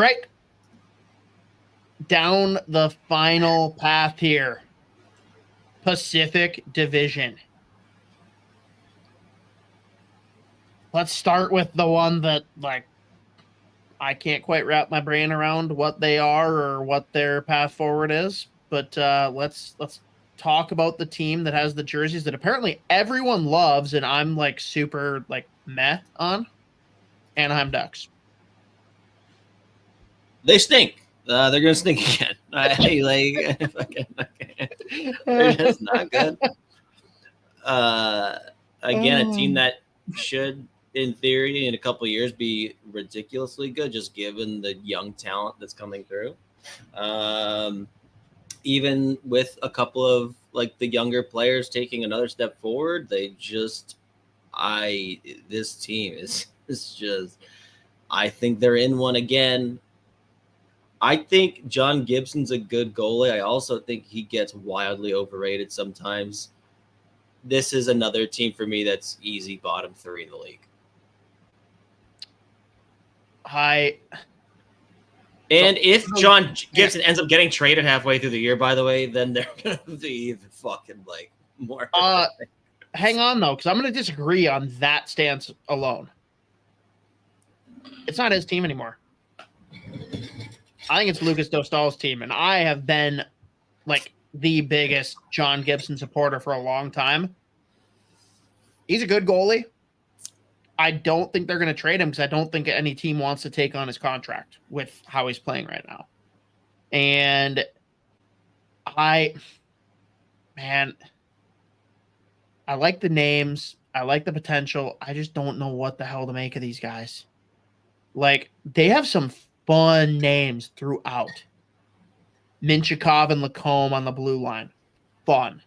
right. Down the final path here. Pacific Division. Let's start with the one that, like, I can't quite wrap my brain around what they are or what their path forward is. But let's talk about the team that has the jerseys that apparently everyone loves, and I'm like super like meh on. Anaheim Ducks. They stink. They're gonna stink again. They're just not good. Again, a team that should, in theory, in a couple of years, be ridiculously good, just given the young talent that's coming through. Even with a couple of like the younger players taking another step forward, this team is just. I think they're in one again. I think John Gibson's a good goalie. I also think he gets wildly overrated sometimes. This is another team for me that's easy bottom 3 in the league. And if John Gibson ends up getting traded halfway through the year, by the way, then they're going to be even fucking like more. Hang on, though, because I'm going to disagree on that stance alone. It's not his team anymore. I think it's Lucas Dostal's team, and I have been like the biggest John Gibson supporter for a long time. He's a good goalie. I don't think they're going to trade him because I don't think any team wants to take on his contract with how he's playing right now. And I like the names. I like the potential. I just don't know what the hell to make of these guys. Like, they have some fun names throughout. Minchikov and Lacombe on the blue line. Fun.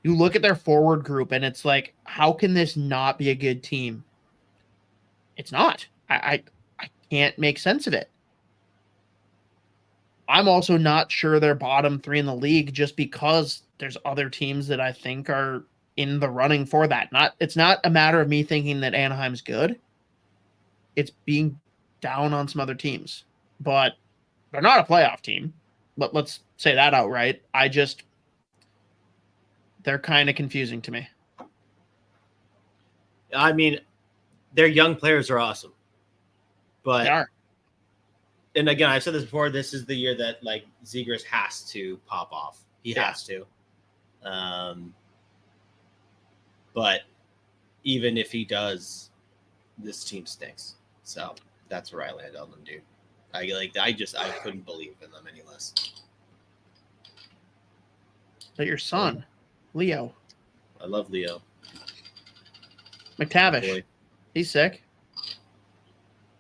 You look at their forward group, and it's like, how can this not be a good team? It's not. I can't make sense of it. I'm also not sure they're bottom 3 in the league just because there's other teams that I think are in the running for that. It's not a matter of me thinking that Anaheim's good. It's being down on some other teams. But they're not a playoff team. But let's say that outright. They're kind of confusing to me. I mean, their young players are awesome. But they are. And again, I've said this before, this is the year that like Zegras has to pop off. He has to. But even if he does, this team stinks. So that's where I land on them, dude. I couldn't believe in them any less. But your son, Leo. I love Leo. McTavish. He's sick.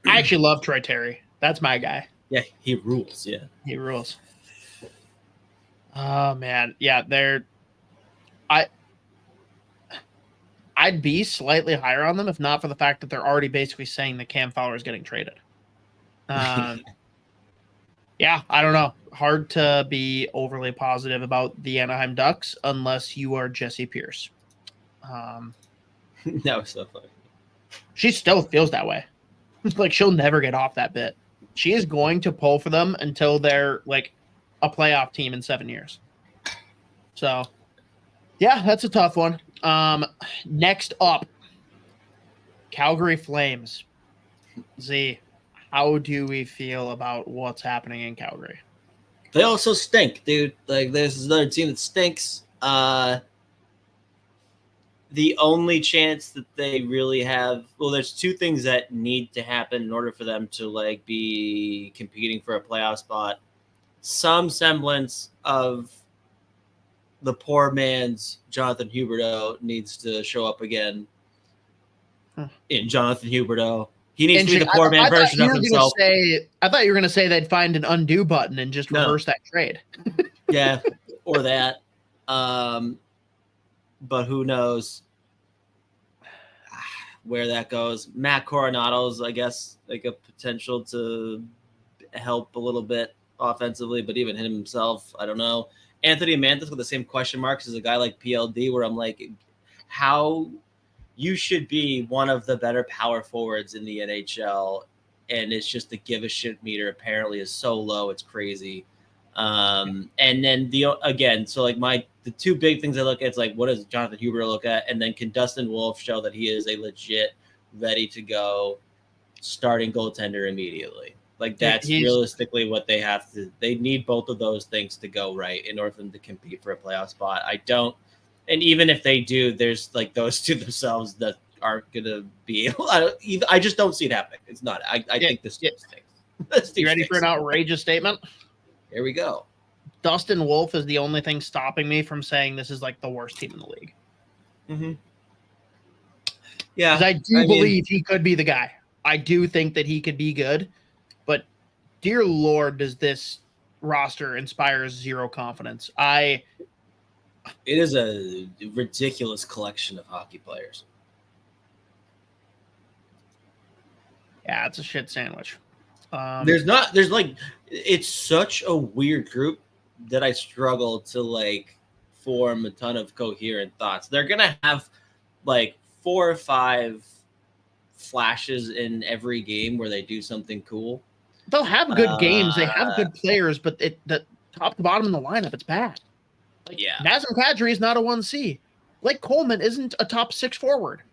I actually love Troy Terry. That's my guy. Yeah, he rules. Yeah. He rules. Oh, man. Yeah, I'd be slightly higher on them if not for the fact that they're already basically saying that Cam Fowler is getting traded. Yeah, I don't know. Hard to be overly positive about the Anaheim Ducks unless you are Jesse Pierce. That was so funny. She still feels that way. Like, she'll never get off that bit. She is going to pull for them until they're like a playoff team in 7 years. So, yeah, that's a tough one. Next up, Calgary Flames. Z, how do we feel about what's happening in Calgary? They also stink, dude. Like, there's another team that stinks. The only chance that they really have, well, there's two things that need to happen in order for them to like be competing for a playoff spot. Some semblance of the poor man's Jonathan Huberdeau needs to show up again in Jonathan Huberdeau. He needs to be the poor man version of himself. I thought you were going to say they'd find an undo button and just reverse that trade. Yeah, or that. But who knows where that goes. Matt Coronado's, I guess, like a potential to help a little bit offensively, but even himself, I don't know. Anthony Mantis with the same question marks as a guy like PLD, where I'm like, how you should be one of the better power forwards in the NHL, and it's just the give a shit meter apparently is so low, it's crazy. And then the two big things I look at is like, what does Jonathan Huber look at, and then can Dustin Wolf show that he is a legit, ready to go starting goaltender immediately? Like that's realistically what they have to. They need both of those things to go right in order for them to compete for a playoff spot. And even if they do, there's like those two themselves that aren't gonna be able. I just don't see it happening. It's not. I think this stinks. You ready for an outrageous statement? Here we go. Dustin Wolf is the only thing stopping me from saying this is like the worst team in the league. Mm-hmm. Yeah, because I believe he could be the guy. I do think that he could be good, but dear Lord, does this roster inspire zero confidence? It is a ridiculous collection of hockey players. Yeah, it's a shit sandwich. It's such a weird group that I struggle to like form a ton of coherent thoughts. They're gonna have like 4 or 5 flashes in every game where they do something cool. They'll have good games. They have good players, but the top to bottom in the lineup, it's bad. Nazem Kadri is not a 1C. Blake Coleman isn't a top 6 forward.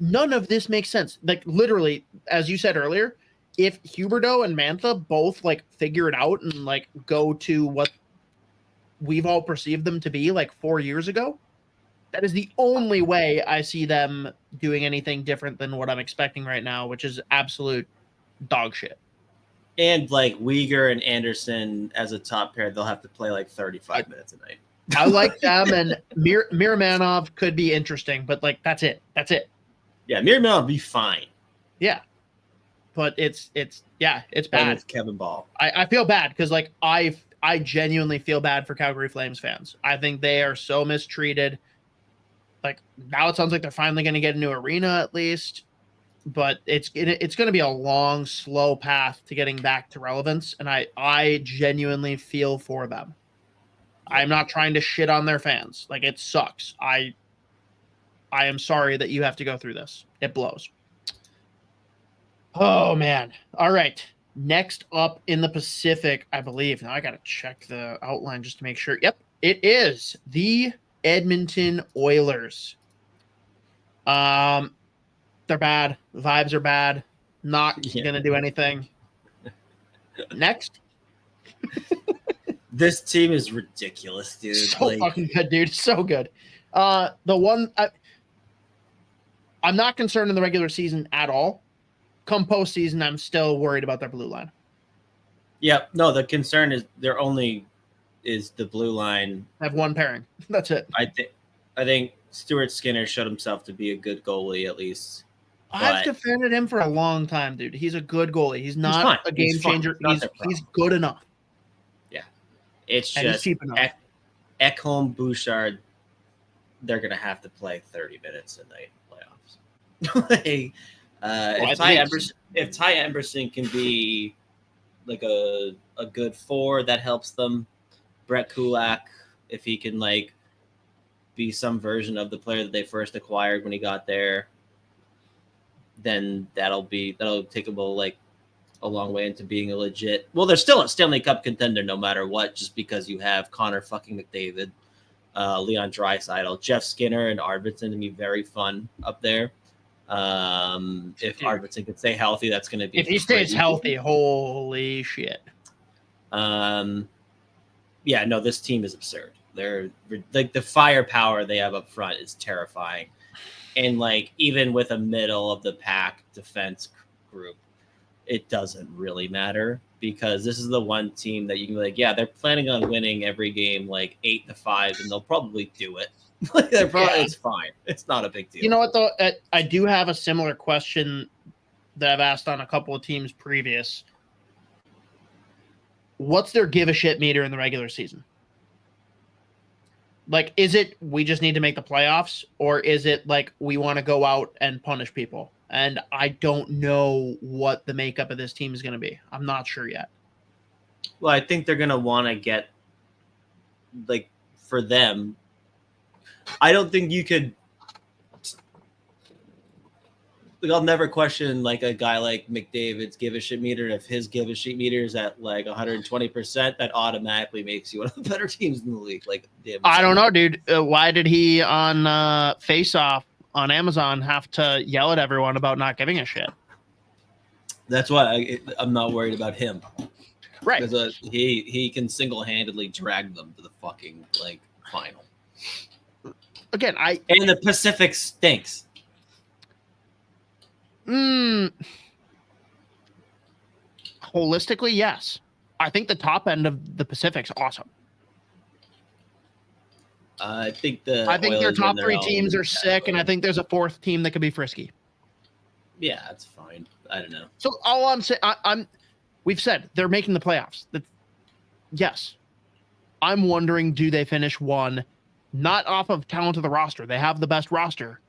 None of this makes sense. Like literally, as you said earlier, if Huberdeau and Mantha both like figure it out and like go to what we've all perceived them to be like 4 years ago, that is the only way I see them doing anything different than what I'm expecting right now, which is absolute dog shit. And like Uyghur and Anderson as a top pair, they'll have to play like 35 minutes a night. I like them, and Miramanov could be interesting, but like that's it. Yeah, Miramanov will be fine. Yeah. But it's bad. It's Kevin Ball. I feel bad because like I genuinely feel bad for Calgary Flames fans. I think they are so mistreated. Like now it sounds like they're finally going to get a new arena at least, but it's going to be a long, slow path to getting back to relevance. And I genuinely feel for them. I'm not trying to shit on their fans. Like it sucks. I am sorry that you have to go through this. It blows. Oh, man. All right. Next up in the Pacific, I believe. Now I got to check the outline just to make sure. Yep, it is the Edmonton Oilers. They're bad. Vibes are bad. Not going to do anything. Next. This team is ridiculous, dude. So fucking good, dude. So good. The one I'm not concerned in the regular season at all. Come postseason, I'm still worried about their blue line. Yep. No, the concern is the blue line. I have one pairing. That's it. I think Stuart Skinner showed himself to be a good goalie at least. I've defended him for a long time, dude. He's a good goalie. He's not a game changer. He's good enough. Yeah. It's just Ekholm, Bouchard, they're going to have to play 30 minutes a night playoffs. If Ty Emberson can be like a good 4, that helps them. Brett Kulak, if he can like be some version of the player that they first acquired when he got there, then that'll take them a long way into being a legit. Well, they're still a Stanley Cup contender no matter what, just because you have Connor fucking McDavid, Leon Draisaitl, Jeff Skinner, and Arvidsson to be very fun up there. If Arvidsson can stay healthy, that's going to be. If he stays healthy, holy shit. Yeah, no, this team is absurd. They're like the firepower they have up front is terrifying, and like even with a middle of the pack defense group, it doesn't really matter because this is the one team that you can be like, yeah, they're planning on winning every game like 8-5, and they'll probably do it. It's fine. It's not a big deal. You know what though? I do have a similar question that I've asked on a couple of teams previous. What's their give a shit meter in the regular season? Like, is it we just need to make the playoffs, or is it like we want to go out and punish people? And I don't know what the makeup of this team is going to be. I'm not sure yet. Well, I think they're going to want to get, like, for them, I don't think you could I'll never question like a guy like McDavid's give a shit meter. And if his give a shit meter is at like 120%, that automatically makes you one of the better teams in the league. Like, I don't know, dude. Why did he on Face Off on Amazon have to yell at everyone about not giving a shit? That's why I'm not worried about him. Right. Because he can single-handedly drag them to the fucking like final. Again, and the Pacific stinks. Holistically, yes. I think the top end of the Pacific's awesome. I think their top three teams are sick, and I think there's a fourth team that could be frisky. Yeah, that's fine. I don't know. So all I'm saying, we've said they're making the playoffs. Yes. I'm wondering, do they finish one? Not off of talent of the roster. They have the best roster.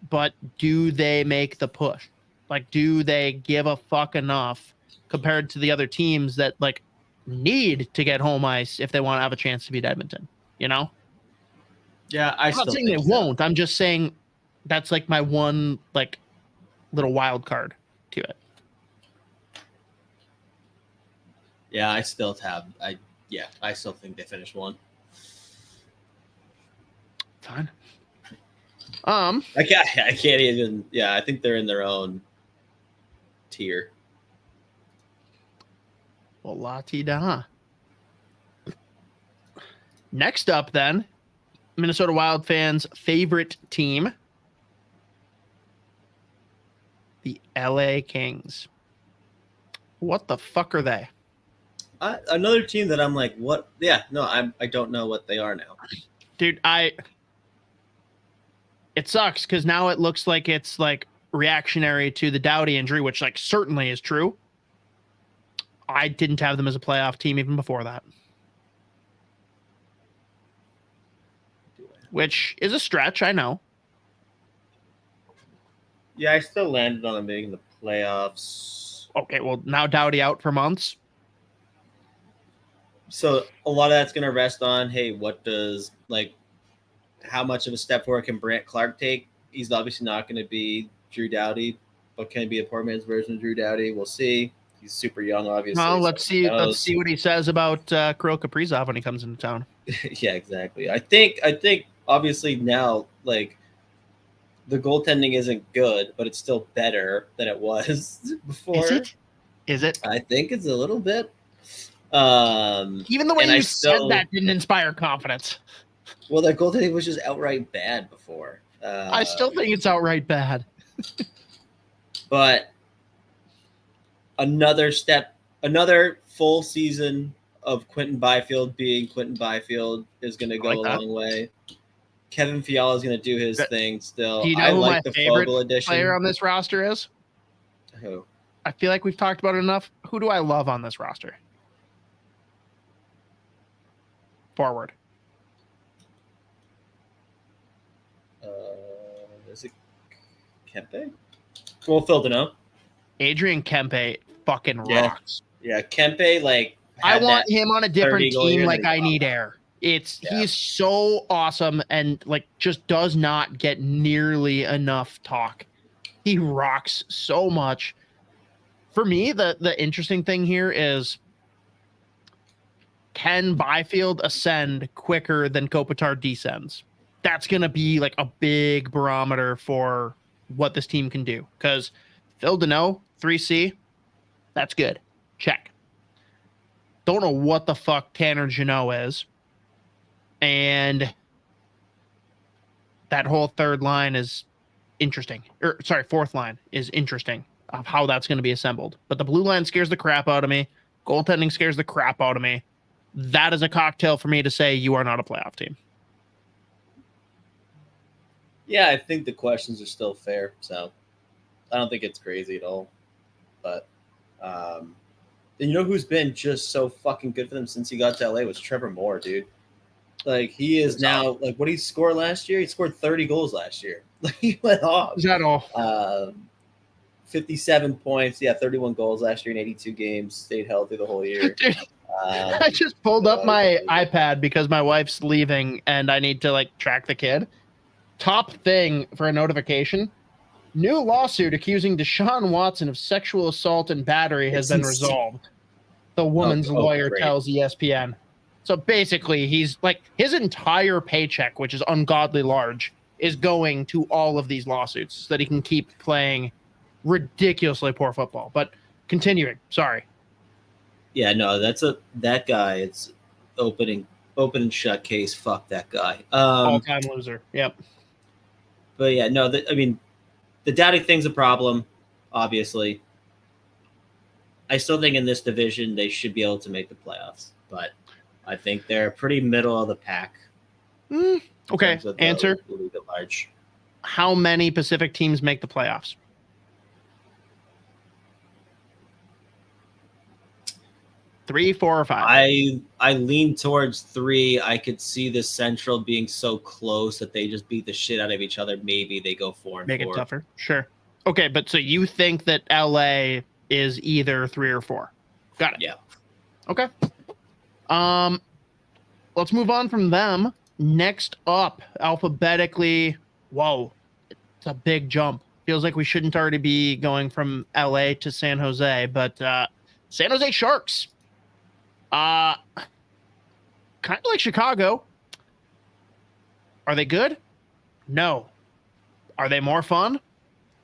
But do they make the push? Like, do they give a fuck enough compared to the other teams that, like, need to get home ice if they want to have a chance to beat Edmonton? You know? Yeah, I'm not saying they won't. I'm just saying that's, like, my one, like, little wild card to it. Yeah, I still think they finished one. Fine. I can't even. Yeah, I think they're in their own tier. Well, la-ti-da. Next up, then, Minnesota Wild fans' favorite team, the LA Kings. What the fuck are they? Another team that I'm like, what? Yeah, no, I don't know what they are now. Dude, it sucks because now it looks like it's like reactionary to the Doughty injury, which like certainly is true. I didn't have them as a playoff team even before that, which is a stretch, I know. Yeah, I still landed on them making the playoffs. Okay, well, now Doughty out for months. So a lot of that's going to rest on, hey, what does, like, how much of a step forward can Brant Clark take? He's obviously not going to be Drew Doughty, but can he be a poor man's version of Drew Doughty? We'll see. He's super young, obviously. Well, let's see what he says about Kirill Kaprizov when he comes into town. Yeah, exactly. I think obviously now, like, the goaltending isn't good, but it's still better than it was before. Is it? I think it's a little bit. Even the way you said that didn't inspire confidence. Well, their goaltending was just outright bad before. I still think it's outright bad. But another full season of Quentin Byfield being Quentin Byfield is going to go a long way. Kevin Fiala is going to do his thing still. Do you know who my favorite player on this roster is? Who? I feel like we've talked about it enough. Who do I love on this roster? Forward. Is it Kempe? Well, Phil Deneau. Adrian Kempe fucking rocks. Yeah, Kempe, like, I want him on a different team like I need air. He's so awesome and like just does not get nearly enough talk. He rocks so much. For me, the interesting thing here is, can Byfield ascend quicker than Kopitar descends? That's going to be like a big barometer for what this team can do. Because Phil Deneau, 3C, that's good. Check. Don't know what the fuck Tanner Jeannot is. And that whole third line is interesting. Fourth line is interesting of how that's going to be assembled. But the blue line scares the crap out of me. Goaltending scares the crap out of me. That is a cocktail for me to say you are not a playoff team. Yeah, I think the questions are still fair. So I don't think it's crazy at all. But and you know who's been just so fucking good for them since he got to LA was Trevor Moore, dude. Like, he is now, like, what did he score last year? He scored 30 goals last year. Like, he went off. Is that all? 57 points. Yeah, 31 goals last year in 82 games. Stayed healthy the whole year. Dude, I just pulled up my iPad because my wife's leaving and I need to, like, track the kid. Top thing for a notification, New lawsuit accusing Deshaun Watson of sexual assault and battery has been resolved. The woman's lawyer tells ESPN. So basically, he's like, his entire paycheck, which is ungodly large, is going to all of these lawsuits so that he can keep playing ridiculously poor football. But continuing, sorry. Yeah, no, that guy. It's open and shut case. Fuck that guy. All-time loser. Yep. But yeah, no, the doubting thing's a problem, obviously. I still think in this division they should be able to make the playoffs, but I think they're pretty middle of the pack. Okay, answer. League at large. How many Pacific teams make the playoffs? 3, 4, or 5? I lean towards 3. I could see the Central being so close that they just beat the shit out of each other. Maybe they go 4 and 4. Make it tougher. Sure. Okay, but so you think that LA is either 3 or 4? Got it. Yeah. Okay. Let's move on from them. Next up, alphabetically. Whoa, it's a big jump. Feels like we shouldn't already be going from LA to San Jose, but San Jose Sharks. Kind of like Chicago. Are they good? No. Are they more fun?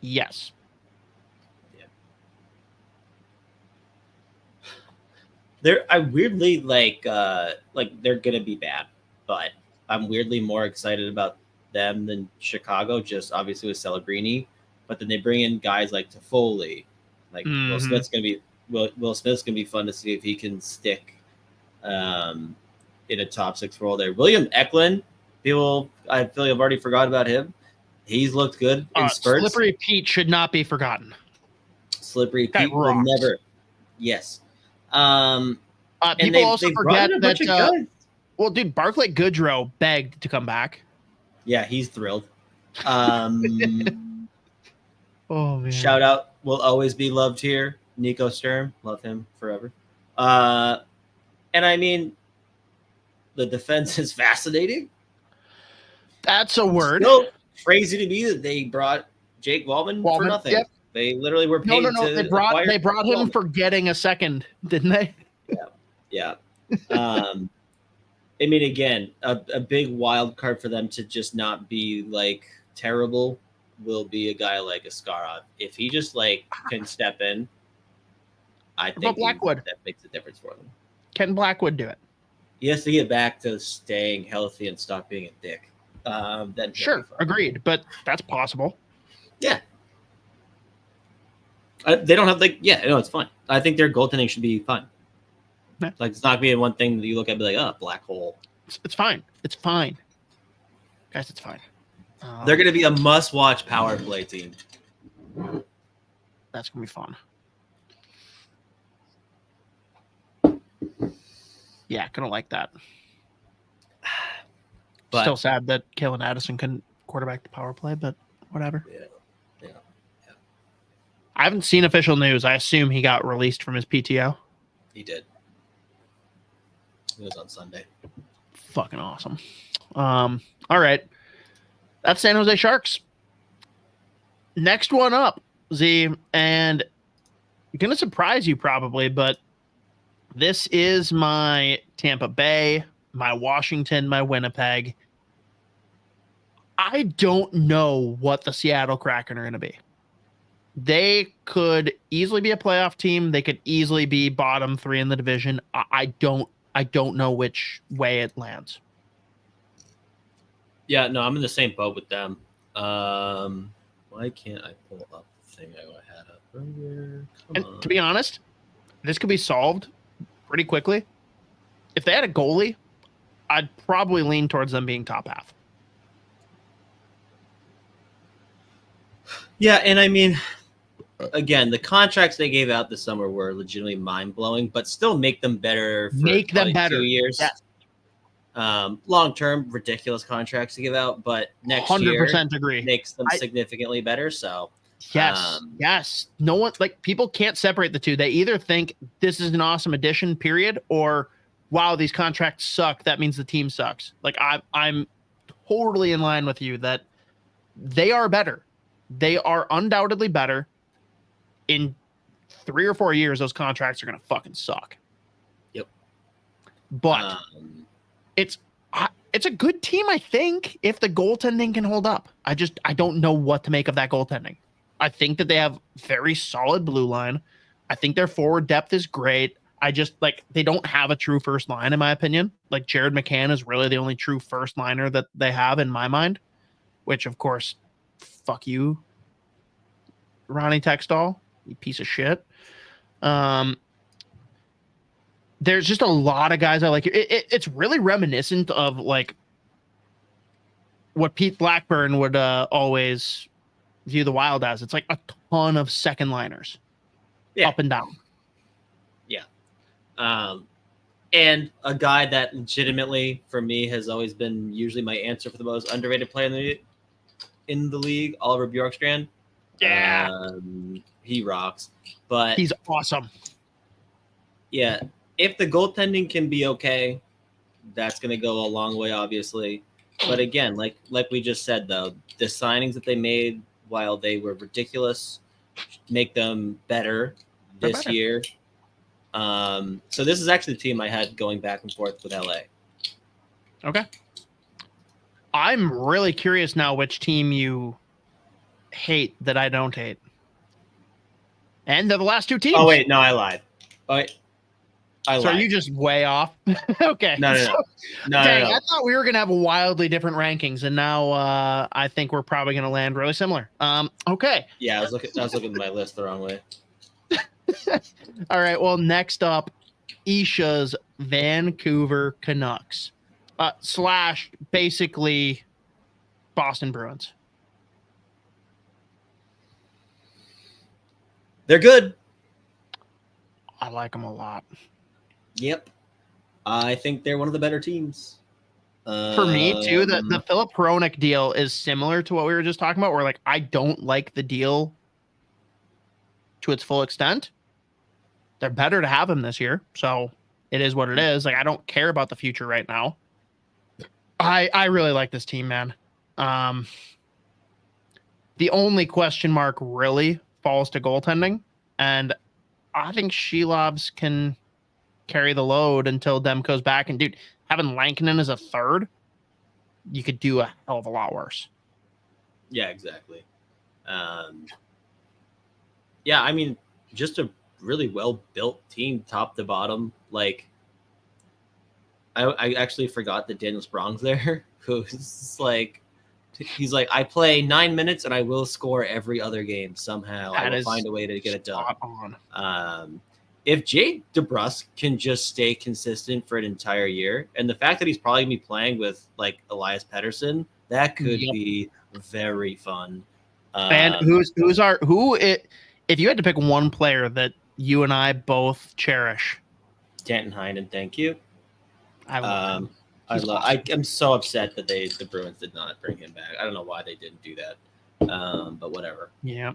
Yes. I weirdly like they're gonna be bad, but I'm weirdly more excited about them than Chicago. Just obviously with Celebrini, but then they bring in guys like Toffoli, like Will Smith's gonna be fun to see if he can stick in a top 6 role there. William Eklund, I feel like I've already forgot about him. He's looked good in spurts. Slippery Pete should not be forgotten. Slippery Pete will never. Yes. People also forget that. Well, dude, Barclay Goodrow begged to come back. Yeah, he's thrilled. Oh man! Shout out, will always be loved here. Nico Sturm, love him forever. And I mean, the defense is fascinating. That's a word. Still crazy to me that they brought Jake Wallman for nothing. Yep. They literally were paid. No. They brought him for getting a second, didn't they? Yeah. I mean, again, a big wild card for them to just not be like terrible will be a guy like Askarov. If he just like can step in, I think Blackwood. That makes a difference for them. Can Blackwood do it? He has to get back to staying healthy and stop being a dick. Then sure, agreed, but that's possible. Yeah. They don't have it's fine. I think their goaltending should be fine. Yeah. Like it's not being one thing that you look at and be like, oh, black hole. It's fine. It's fine. Guys, it's fine. They're going to be a must-watch power play team. That's going to be fun. Yeah, gonna like that. But, still sad that Kalen Addison couldn't quarterback the power play, but whatever. Yeah. I haven't seen official news. I assume he got released from his PTO. He did. It was on Sunday. Fucking awesome. All right. That's San Jose Sharks. Next one up, Z, and going to surprise you probably, but this is my Tampa Bay, my Washington, my Winnipeg. I don't know what the Seattle Kraken are going to be. They could easily be a playoff team. They could easily be bottom 3 in the division. I don't know which way it lands. Yeah, no, I'm in the same boat with them. Why can't I pull up the thing I had up earlier? To be honest, this could be solved pretty quickly. If they had a goalie, I'd probably lean towards them being top half. Yeah, and I mean, again, the contracts they gave out this summer were legitimately mind-blowing, but still make them better for 2 years. Yes. Long-term, ridiculous contracts to give out, but next 100% year agree. Makes them significantly better. So yes. No one, like, people can't separate the two. They either think this is an awesome addition, period, or wow, these contracts suck. That means the team sucks. Like I'm totally in line with you that they are better. They are undoubtedly better. In 3 or 4 years, those contracts are going to fucking suck. Yep. But it's a good team, I think, if the goaltending can hold up. I don't know what to make of that goaltending. I think that they have very solid blue line. I think their forward depth is great. I just they don't have a true first line, in my opinion. Like Jared McCann is really the only true first liner that they have in my mind, which of course, fuck you, Ronnie Textall, you piece of shit. There's just a lot of guys I like. It's really reminiscent of like what Pete Blackburn would always view the Wild as. It's like a ton of second liners, up and down. Yeah. And a guy that legitimately for me has always been usually my answer for the most underrated player in the league, Oliver Bjorkstrand. Yeah. He rocks. But he's awesome. Yeah. If the goaltending can be okay, that's going to go a long way, obviously. But again, like we just said, though, the signings that they made while they were ridiculous make them better this year. So this is actually the team I had going back and forth with LA. Okay. I'm really curious now which team you hate that I don't hate. And they're the last two teams. Oh, wait. No, I lied. I lied. Are you just way off? Okay. No. Dang, I thought we were going to have wildly different rankings, and now I think we're probably going to land really similar. Okay. Yeah, I was looking at my list the wrong way. All right. Well, next up, Isha's Vancouver Canucks / basically Boston Bruins. They're good. I like them a lot. Yep. I think they're one of the better teams. For me, too, the Philip Hronek deal is similar to what we were just talking about, where like I don't like the deal to its full extent. They're better to have him this year, so it is what it is. Like I don't care about the future right now. I really like this team, man. The only question mark really falls to goaltending, and I think Shelovs can carry the load until Demko's back. And dude, having Lankinen as a third, you could do a hell of a lot worse. Yeah, exactly. Yeah, I mean, just a really well-built team, top to bottom. Like, I actually forgot that Daniel Sprong's there. Who's like, he's like, I play 9 minutes and I will score every other game somehow. I will find a way to get it done. If Jake DeBrusk can just stay consistent for an entire year, and the fact that he's probably gonna be playing with like Elias Pettersson, that could be very fun. And if you had to pick one player that you and I both cherish, Danton Heinen, thank you. I love him. I'm so upset that the Bruins did not bring him back. I don't know why they didn't do that, but whatever. Yeah.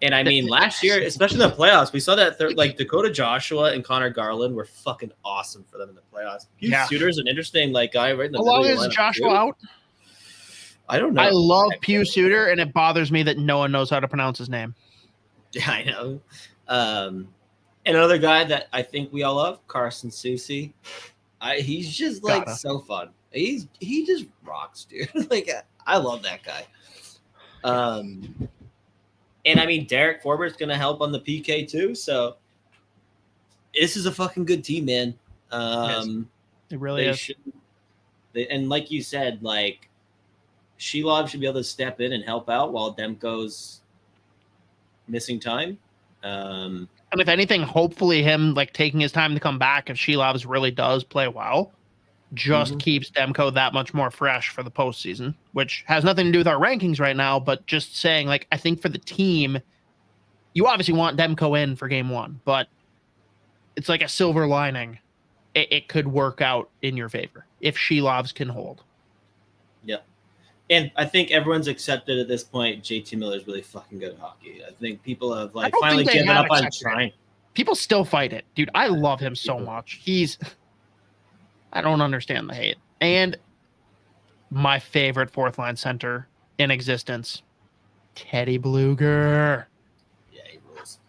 And I mean, last year, especially in the playoffs, we saw that Dakota Joshua and Connor Garland were fucking awesome for them in the playoffs. Pius Suter's an interesting guy right in the middle. How long is Joshua out? I don't know. I love Pius Suter, and it bothers me that no one knows how to pronounce his name. Yeah, I know. And another guy that I think we all love, Carson Soucy. He's just so fun. He just rocks, dude. I love that guy. And I mean, Derek Forbert's going to help on the PK too. So this is a fucking good team, man. It really is. And like you said, Shelov should be able to step in and help out while Demko's missing time. And if anything, hopefully him taking his time to come back, if Shelovs really does play well, just keeps Demko that much more fresh for the postseason, which has nothing to do with our rankings right now, but just saying, I think for the team, you obviously want Demko in for game one, but it's like a silver lining. It could work out in your favor if Shelovs can hold. Yeah. And I think everyone's accepted at this point JT Miller's really fucking good at hockey. I think people have finally given up on trying. People still fight it. Dude, I love him so much. I don't understand the hate. And my favorite fourth line center in existence, Teddy Bluger. Yeah, he rules.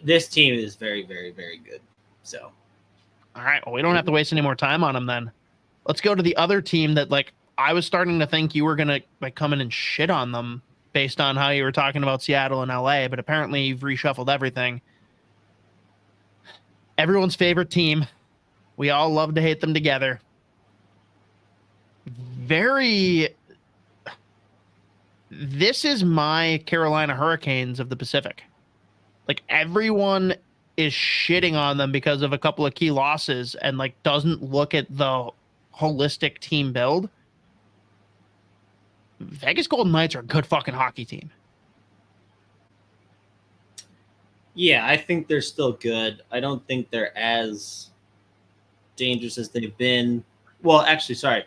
This team is very, very, very good. So, all right. Well, we don't have to waste any more time on them then. Let's go to the other team that, like, I was starting to think you were going to like come in and shit on them based on how you were talking about Seattle and LA, but apparently you've reshuffled everything. Everyone's favorite team. We all love to hate them together. This is my Carolina Hurricanes of the Pacific. Like, everyone is shitting on them because of a couple of key losses and like doesn't look at the holistic team build. Vegas Golden Knights are a good fucking hockey team. Yeah, I think they're still good. I don't think they're as dangerous as they've been. Well, actually, sorry.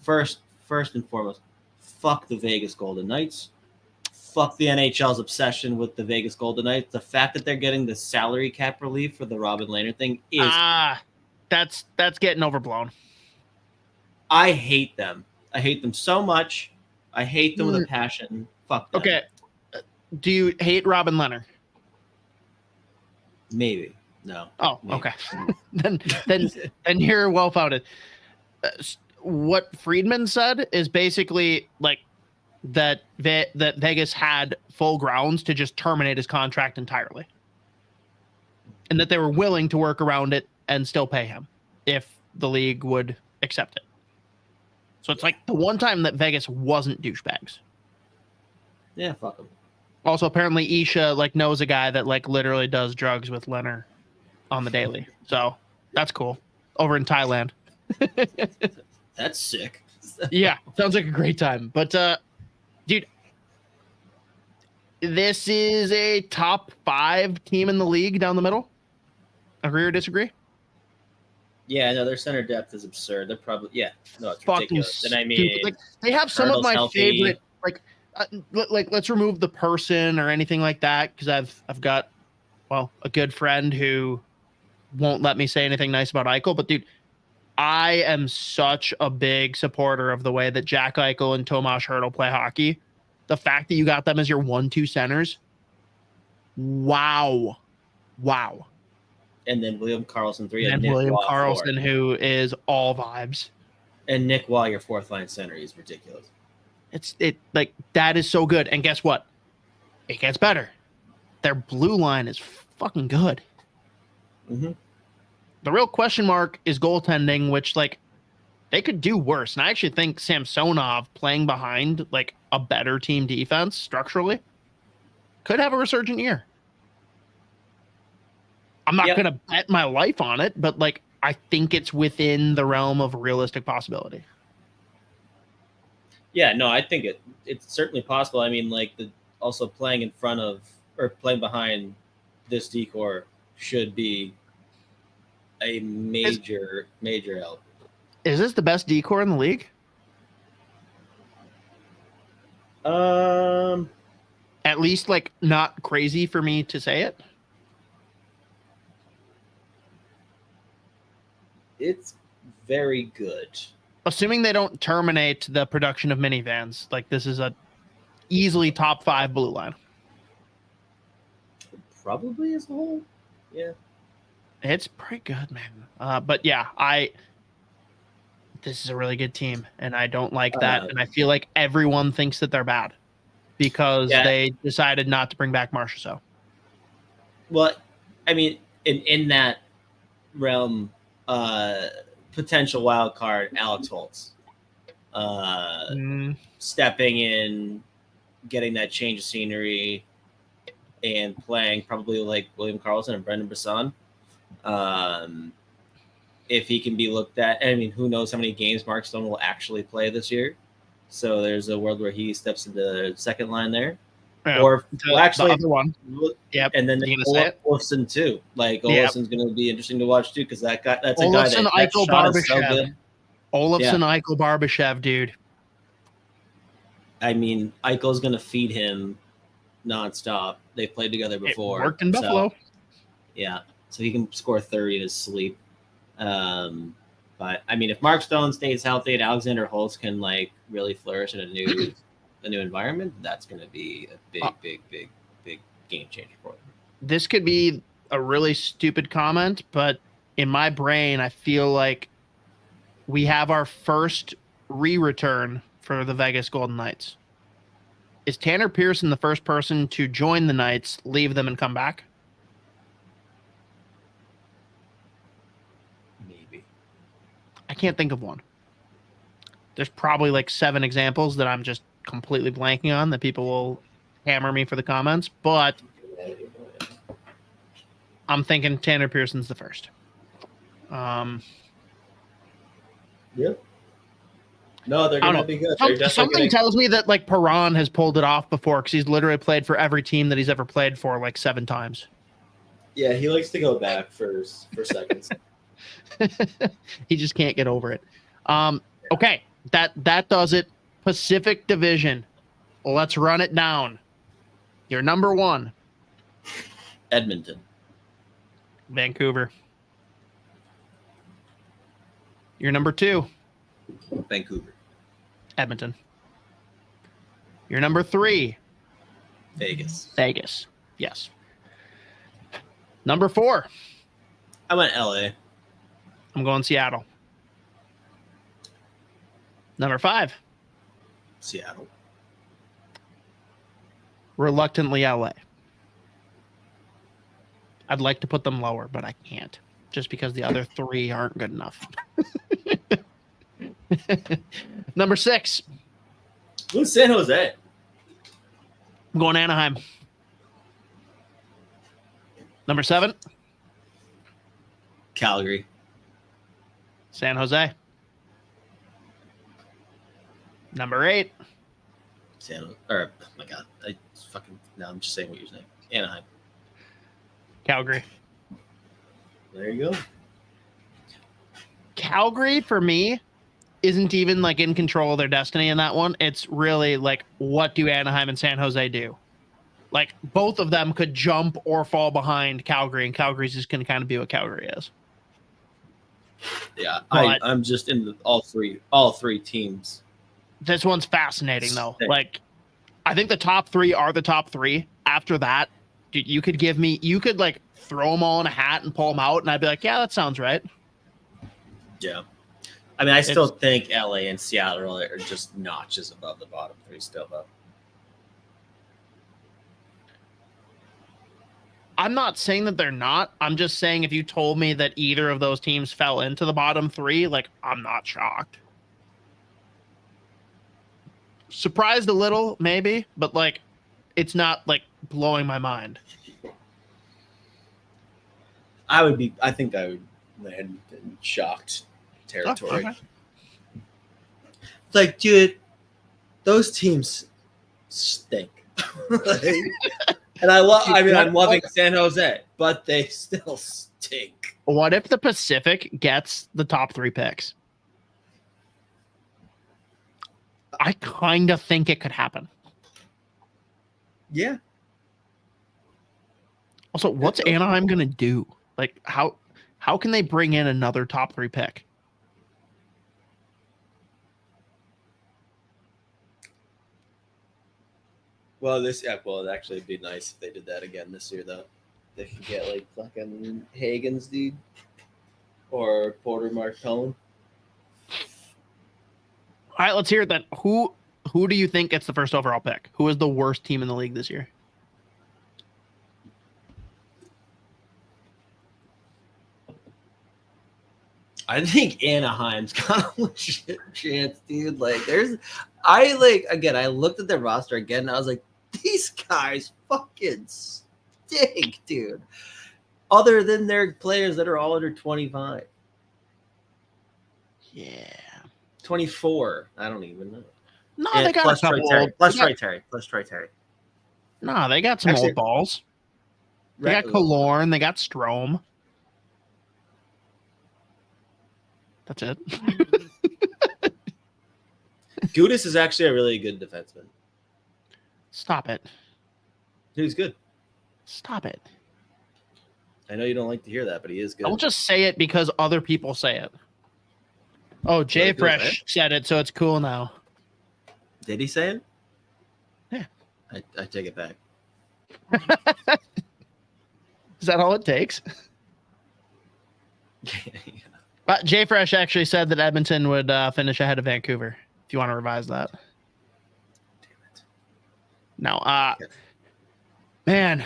First and foremost, fuck the Vegas Golden Knights. Fuck the NHL's obsession with the Vegas Golden Knights. The fact that they're getting the salary cap relief for the Robin Lehner thing is that's getting overblown. I hate them. I hate them so much. I hate them with a passion. Fuck them. Okay. Do you hate Robin Lehner? Maybe. No. Oh, maybe. okay. then you're well founded. What Friedman said is basically like that Vegas had full grounds to just terminate his contract entirely, and that they were willing to work around it and still pay him if the league would accept it. So it's like the one time that Vegas wasn't douchebags. Yeah, fuck them. Also, apparently Isha like knows a guy that like literally does drugs with Leonard on the daily. So that's cool. Over in Thailand. That's sick. Yeah, sounds like a great time. But dude, this is a top 5 team in the league down the middle. Agree or disagree? Yeah, no, their center depth is absurd. They're probably it's fucking ridiculous. And I mean, like, they have some of my healthy. favorite like let's remove the person or anything like that because I've got a good friend who won't let me say anything nice about Eichel. But dude, I am such a big supporter of the way that Jack Eichel and Tomas Hertl play hockey. The fact that you got them as your 1-2 centers, wow. And then William Karlsson 3. And William Karlsson, who is all vibes. And Nick Waugh, your 4th line center. He's ridiculous. It like that is so good. And guess what? It gets better. Their blue line is fucking good. Mm-hmm. The real question mark is goaltending, which like they could do worse. And I actually think Samsonov playing behind like a better team defense structurally could have a resurgent year. I'm not going to bet my life on it, but like I think it's within the realm of realistic possibility. Yeah, no, I think it's certainly possible. I mean, like also playing in front of or playing behind this decor should be a major help. Is this the best decor in the league? At least like not crazy for me to say it. It's very good. Assuming they don't terminate the production of minivans, like this is a easily top 5 blue line. Probably as a whole. Yeah. It's pretty good, man. But yeah, this is a really good team, and I don't like that. And I feel like everyone thinks that they're bad because they decided not to bring back Marchessault. Well, I mean, in that realm, potential wild card Alex Holtz stepping in, getting that change of scenery, and playing probably like William Karlsson and Brendan Brisson. If he can be looked at, I mean, who knows how many games Mark Stone will actually play this year. So there's a world where he steps into the second line there. Yeah, or actually, the other one. Yep. And then Olofsson too. Like Olofsson's going to be interesting to watch too because that's a guy that Eichel shot is so good. Olofsson, Eichel, Barbashev, dude. I mean, Eichel's going to feed him nonstop. They've played together before. It worked in Buffalo. Yeah, so he can score 30 in his sleep. But I mean, if Mark Stone stays healthy and Alexander Holtz can like really flourish in a new a new environment, that's going to be a big game changer for them. This could be a really stupid comment, but in my brain, I feel like we have our first re-return for the Vegas Golden Knights. Is Tanner Pearson the first person to join the Knights, leave them, and come back? Maybe. I can't think of one. There's probably like 7 examples that I'm just completely blanking on that people will hammer me for the comments, but I'm thinking Tanner Pearson's the first. Yep. No, they're going to be good. Something tells me that like Perron has pulled it off before because he's literally played for every team that he's ever played for like 7 times. Yeah, he likes to go back for seconds. He just can't get over it. Okay, that does it. Pacific Division. Let's run it down. Your number 1. Edmonton. Vancouver. Your number 2. Vancouver. Edmonton. Your number 3. Vegas. Yes. Number 4. I went LA. I'm going Seattle. Number 5. Seattle. Reluctantly LA. I'd like to put them lower, but I can't. Just because the other 3 aren't good enough. Number 6. Who's San Jose? I'm going Anaheim. Number 7. Calgary. San Jose. Number 8. Oh my God. I'm just saying what you're saying. Anaheim. Calgary. There you go. Calgary, for me, isn't even like in control of their destiny in that one. It's really like, what do Anaheim and San Jose do? Like, both of them could jump or fall behind Calgary, and Calgary's just going to kind of be what Calgary is. Yeah, I'm just in all three teams. This one's fascinating, though. Like, I think the top 3 are the top 3. After that, dude, you could like throw them all in a hat and pull them out, and I'd be like, yeah, that sounds right. Yeah. I mean, I still think LA and Seattle are just notches above the bottom 3 still, though. I'm not saying that they're not. I'm just saying if you told me that either of those teams fell into the bottom 3, like, I'm not shocked. Surprised a little, maybe, but like, it's not like blowing my mind. I think I would land in shocked territory. Oh, okay. Like, dude, those teams stink. And I'm loving San Jose, but they still stink. What if the Pacific gets the top 3 picks? I kind of think it could happen. Yeah. Also, what's Anaheim going to do? Like, how can they bring in another top 3 pick? Well, it'd actually be nice if they did that again this year, though. They could get like fucking Hagens, dude, or Porter Martone. All right, let's hear it then. Who do you think gets the first overall pick? Who is the worst team in the league this year? I think Anaheim's got a legit chance, dude. Like, I looked at their roster again, and I was like, these guys fucking stink, dude. Other than their players that are all under 25. Yeah. 24. I don't even know. No, they got a couple. Plus Troy Terry. No, they got some old balls. They got Killorn. They got Strome. That's it. Judd'z is actually a really good defenseman. Stop it. He's good. Stop it. I know you don't like to hear that, but he is good. Don't just say it because other people say it. Oh, Jay Fresh said it, so it's cool now. Did he say it? I take it back. Is that all it takes? Yeah. Jay Fresh actually said that Edmonton would finish ahead of Vancouver. If you want to revise that. Damn it. No. Man.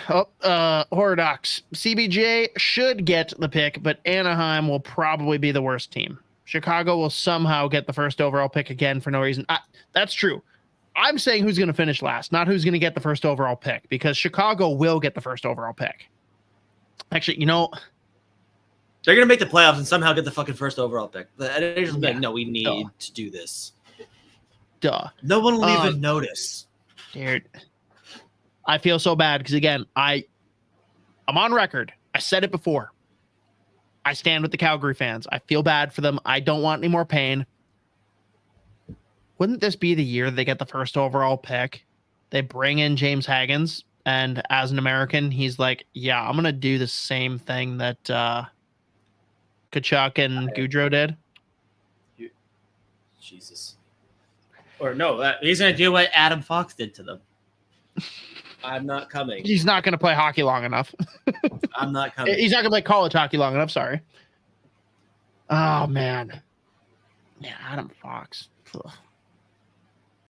Horror Ducks. CBJ should get the pick, but Anaheim will probably be the worst team. Chicago will somehow get the first overall pick again for no reason. That's true. I'm saying who's going to finish last, not who's going to get the first overall pick, because Chicago will get the first overall pick. Actually, they're going to make the playoffs and somehow get the fucking first overall pick. They're just Yeah. like, no, we need to do this. Duh. No one will even notice. Dude, I feel so bad because, again, I'm on record. I said it before. I stand with the Calgary fans. I feel bad for them. I don't want any more pain. Wouldn't this be the year they get the first overall pick? They bring in James Hagens, and as an American, he's like, yeah, I'm going to do the same thing that Kachuk and Gaudreau did. Jesus. Or no, he's going to do what Adam Fox did to them. I'm not coming. He's not going to play hockey long enough. I'm not coming. He's not going to play college hockey long enough. Sorry. Oh, man. Yeah, Adam Fox. Ugh.